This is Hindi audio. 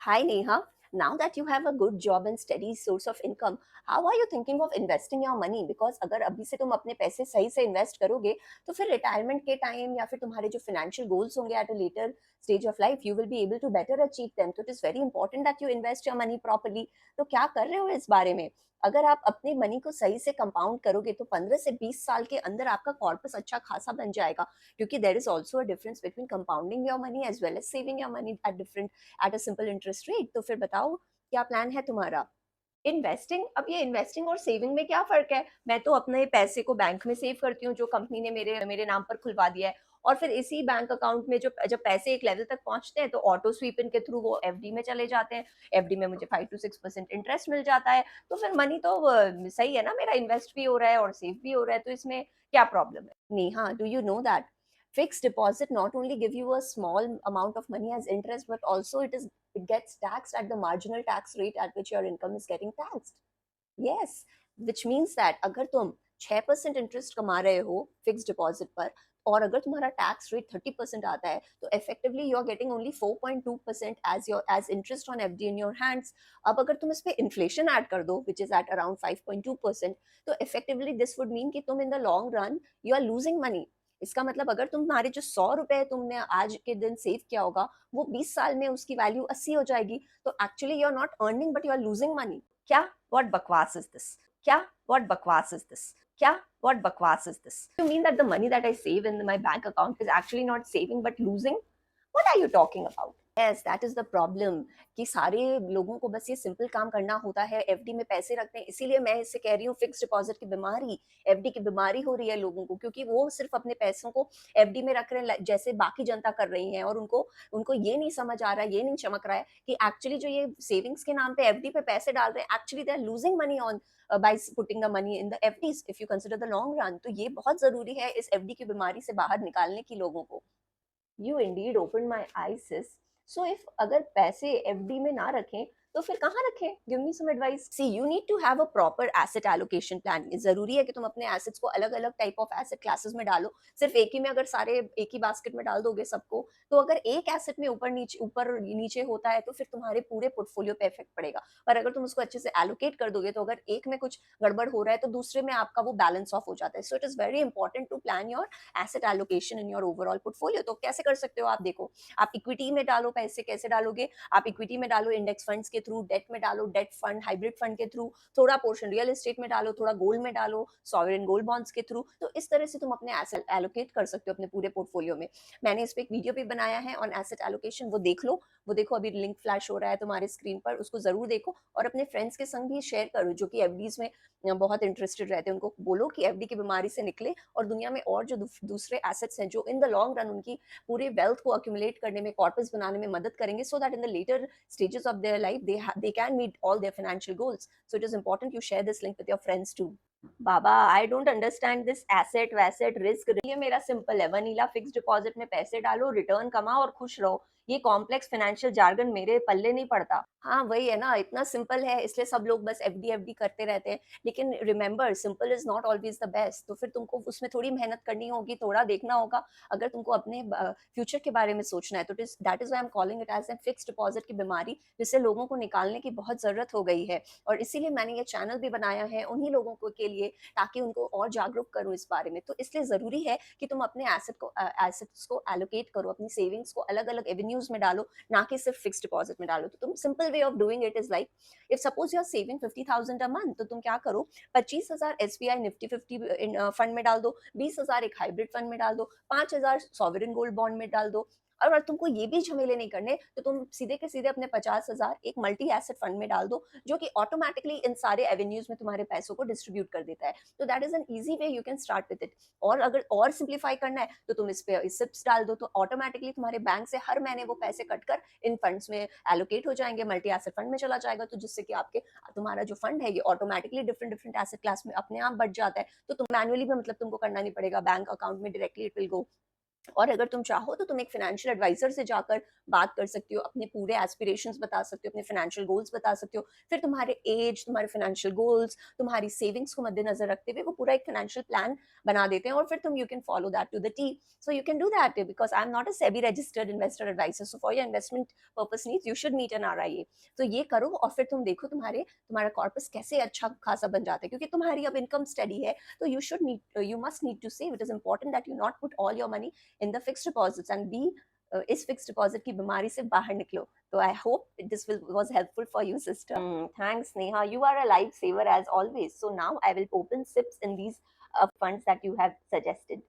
Hi Neha, now that you have a good job and steady source of income, how are you thinking of investing your money? Because अगर अभी से तुम अपने पैसे सही से इन्वेस्ट करोगे तो फिर रिटायरमेंट के टाइम या फिर तुम्हारे जो फाइनेंशियल गोल्स होंगे at a later stage of life you will be able to better achieve them. तो it is very important that you invest your money properly. तो क्या कर रहे हो इस बारे में? अगर आप अपने मनी को सही से कंपाउंड करोगे तो 15 से 20 साल के अंदर आपका कॉर्पस अच्छा खासा बन जाएगा, क्योंकि there is also a difference between compounding your money as well as saving your money at different at a simple interest rate. तो फिर बताओ क्या प्लान है तुम्हारा? इन्वेस्टिंग, अब ये इन्वेस्टिंग और सेविंग में क्या फर्क है? मैं तो अपने पैसे को बैंक में सेव करती हूँ जो कंपनी ने मेरे मेरे नाम पर खुलवा दिया है, और फिर इसी बैंक अकाउंट में जो जब पैसे एक लेवल तक पहुंचते हैं तो ऑटो स्वीप के थ्रू वो एफडी में चले जाते हैं। एफडी में मुझे 5 to 6% इंटरेस्ट मिल जाता है। तो फिर मनी तो सही है ना, मेरा इन्वेस्ट भी हो रहा है और सेव भी हो रहा है, तो इसमें क्या प्रॉब्लम है? Neha, do you know that fixed deposit not only give you a small amount of money as interest, but also it gets taxed at the marginal tax rate at which your income is getting taxed. Yes, which means that अगर तुम 6% इंटरेस्ट कमा रहे हो फिक्स डिपॉजिट पर, और अगर तुम्हारा टैक्स रेट 30% आता है, तो effectively you are getting only 4.2% as your as interest on FD in your hands. अब अगर तुम इस पे इन्फ्लेशन ऐड कर दो विच इज एट अराउंड 5.2%, तो इफेक्टिवली दिस वुड मीन कि तुम in the long run you are losing money. इसका मतलब अगर तुम्हारे जो 100 रुपए तुमने आज के दिन सेव किया होगा, वो 20 साल में उसकी वैल्यू 80 हो जाएगी। तो actually you are not earning but you are losing money. क्या? व्हाट बकवास इज दिस? क्या? व्हाट बकवास इज दिस? क्या? व्हाट बकवास is this? You mean that the money that I save in my bank account is actually not saving but losing? What are you talking about? Yes, that is the problem कि सारे लोगों को बस ये सिंपल काम करना होता है, एफडी में पैसे रखते हैं। इसीलिए मैं इससे कह रही हूँ फिक्स डिपॉजिट की बीमारी, एफडी की बीमारी हो रही है लोगों को, क्योंकि वो सिर्फ अपने पैसों को एफडी में रख रहे हैं जैसे बाकी जनता कर रही है, और उनको उनको ये नहीं समझ आ रहा है, ये नहीं चमक रहा है कि एक्चुअली जो ये सेविंग्स के नाम पे एफडी पे पैसे डाल रहे हैं, actually they are losing money on by putting the money in the FDs if you consider the long run. तो ये बहुत जरूरी है इस एफडी की बीमारी से बाहर निकालने की लोगों को। You Indeed open my ISIS. So if अगर पैसे एफडी में ना रखें तो फिर कहाँ रखें? Give me some advice. See, you need to have a proper asset allocation plan. जरूरी है कि तुम अपने एसेट्स को अलग अलग टाइप ऑफ एसेट क्लासेस में डालो। सिर्फ एक ही में अगर सारे एक ही बास्केट में डाल दोगे सबको, तो अगर एक एसेट में ऊपर नीचे होता है तो फिर तुम्हारे पूरे पोर्टफोलियो पे इफेक्ट पड़ेगा। पर अगर तुम उसको अच्छे से एलोकेट कर दोगे, तो अगर एक में कुछ गड़बड़ हो रहा है तो दूसरे में आपका वो बैलेंस ऑफ हो जाता है। So it is very important to plan your asset allocation in your overall portfolio. तो कैसे कर सकते हो आप? देखो, आप इक्विटी में डालो पैसे। कैसे डालोगे? आप इक्विटी में डालो इंडेक्स फंड्स के थ्रू, डेट में डालो डेट फंड हाइब्रिड फंड के थ्रू, थोड़ा पोर्शन रियल एस्टेट में डालो, थोड़ा गोल्ड में डालो सॉवरेन गोल्ड बॉन्ड्स के थ्रू। तो इस तरह से तुम अपने एसेट एलोकेट कर सकते हो अपने पूरे पोर्टफोलियो में। मैंने इस पे एक वीडियो भी बनाया है ऑन एसेट एलोकेशन, वो देख लो। वो देखो, अभी लिंक फ्लैश हो रहा है तुम्हारे स्क्रीन पर, उसको जरूर देखो और अपने फ्रेंड्स के संग भी शेयर करो जो कि एफडीज में बहुत इंटरेस्टेड रहते हैं। उनको बोलो कि एफडी की बीमारी से निकले और दुनिया में और जो दूसरे एसेट्स हैं जो इन द लॉन्ग रन उनकी पूरे वेल्थ को अक्यूमुलेट करने में, कॉर्पस बनाने में मदद करेंगे, so that in the later stages of their life they can meet all their financial goals. So it is important you share this link with your friends too. बाबा, I don't understand this asset वैसेट रिस्क। ये मेरा सिंपल है, वनीला फिक्स डिपॉजिट में पैसे डालो, रिटर्न कमाओ और खुश रहो। ये कॉम्प्लेक्स फाइनेंशियल जार्गन मेरे पल्ले नहीं पड़ता। हाँ वही है ना, इतना सिंपल है इसलिए सब लोग बस एफडी एफडी करते रहते हैं। लेकिन remember, simple is not always the best. तो फिर तुमको उसमें थोड़ी मेहनत करनी होगी, थोड़ा देखना होगा। अगर तुमको अपने फ्यूचर के बारे में सोचना है तो that is I am calling it as a fix deposit की बीमारी, जिससे लोगों को निकालने की बहुत जरूरत हो गई है। और इसीलिए मैंने ये चैनल भी बनाया है उन्हीं लोगों को के लिए, ताकि उनको और जागरूक करूं इस बारे में। तो इसलिए जरूरी है कि तुम अपने एसेट्स को एलोकेट करो, अपनी सेविंग्स को अलग अलग एवेन्यूज में डालो, ना कि सिर्फ फिक्स डिपॉजिट में डालो। तो तुम simple way of doing it is like, if suppose you are saving 50,000 a month, तो तुम क्या करो, 25,000 एसबीआई निफ्टी 50 फंड में डाल दो, 20,000 एक हाइब्रिड फंड में डाल दो, 5,000 सॉवरेन गोल्ड बॉन्ड में डाल दो। और अगर तुमको ये भी झमेले नहीं करने तो तुम सीधे के सीधे अपने 50,000 एक मल्टी एसेट फंड में डाल दो, जो कि ऑटोमेटिकली इन सारे एवेन्यूज में तुम्हारे पैसों को डिस्ट्रीब्यूट कर देता है। तो that is an easy way you can start with it. और अगर और सिंप्लीफाई करना है तो तुम इस पे सिप्स डाल दो, तो ऑटोमेटिकली तुम्हारे बैंक से हर महीने वो पैसे कटकर इन फंड्स में एलोकेट हो जाएंगे, मल्टी एसेट फंड में चला जाएगा। तो जिससे कि आपके तुम्हारा जो फंड है ये automatically different different asset class में अपने आप बढ़ जाता है। तो तुम मैनुअली भी मतलब तुमको करना नहीं पड़ेगा, बैंक अकाउंट में डायरेक्टली इट विल गो। और अगर तुम चाहो तो तुम एक फाइनेंशियल एडवाइजर से जाकर बात कर सकती हो, अपने पूरे एस्पिरेशंस बता सकते हो, अपने फाइनेंशियल गोल्स बता सकते हो। फिर तुम्हारे एज, तुम्हारे फाइनेंशियल गोल्स, तुम्हारी सेविंग्स को मद्देनजर रखते हुए वो पूरा एक फाइनेंशियल प्लान बना देते हैं, और फिर तुम you can follow that to the T. So you can do that because I am not a SEBI registered investor advisor, so for your investment purpose needs you should meet an RIA. तो ये करो और फिर तुम देखो तुम्हारा कॉर्पस कैसे अच्छा खासा बन जाता है, क्योंकि तुम्हारी अब इनकम स्टडी है। तो you must need to save. It is important that you not put all your money in the fixed deposits and be इस फिक्स डिपॉजिट की बीमारी से बाहर निकलो। तो I hope this will was helpful for you, sister. Thanks, Neha. You are a lifesaver as always. So now I will open sips in these funds that you have suggested.